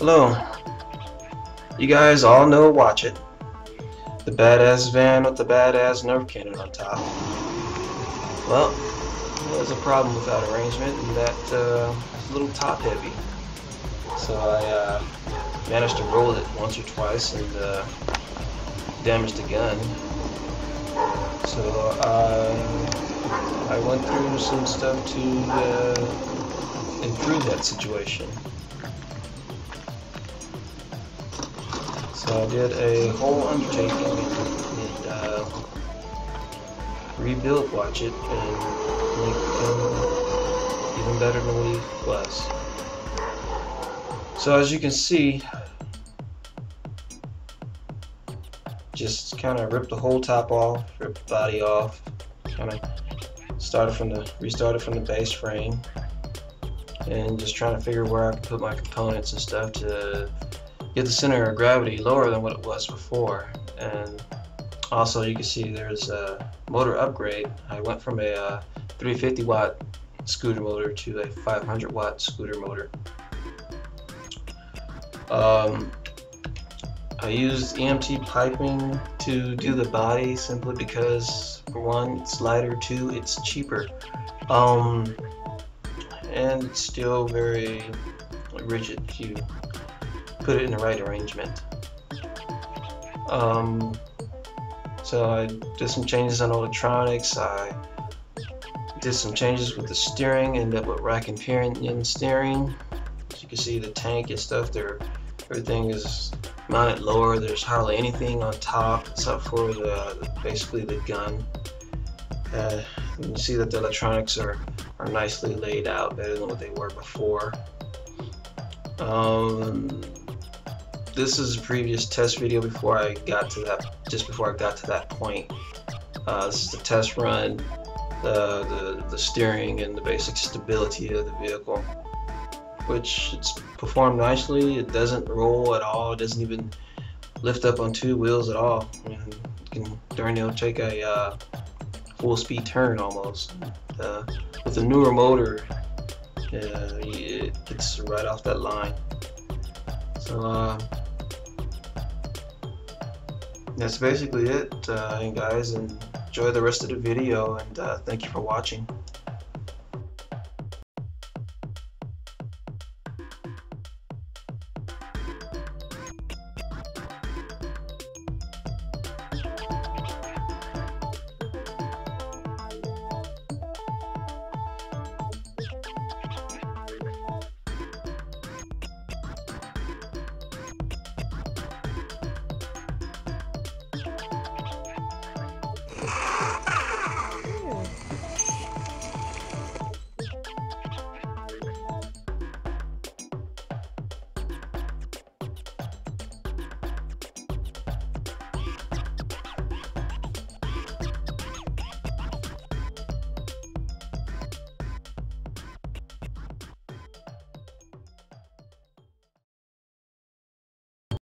Hello, you guys all know Watch It, the badass van with the badass Nerf cannon on top. Well, there's a problem with that arrangement, and that it's a little top heavy. So I managed to roll it once or twice and damaged the gun. So I went through some stuff to improve that situation. So I did a whole undertaking and rebuilt Watch It and make him even better than what he was. So as you can see, just kind of ripped the whole top off, ripped the body off, kind of restarted from the base frame, and just trying to figure where I can put my components and stuff to get the center of gravity lower than what it was before. And also you can see there's a motor upgrade. I went from a 350 watt scooter motor to a 500 watt scooter motor. I used EMT piping to do the body simply because, for one, it's lighter, two, it's cheaper, and it's still very rigid if you put it in the right arrangement. So I did some changes on electronics. I did some changes with the steering, ended up with rack and pinion steering. As you can see, the tank and stuff there, everything is mounted lower. There's hardly anything on top except for basically the gun. You see that the electronics are nicely laid out, better than what they were before. This is a previous test video before I got to that, just before I got to that point. This is the test run, the steering and the basic stability of the vehicle, which it's performed nicely. It doesn't roll at all. It doesn't even lift up on two wheels at all. I mean, you can darn near take a full speed turn almost. With the newer motor, it gets right off that line. So that's basically it, guys, and enjoy the rest of the video, and thank you for watching.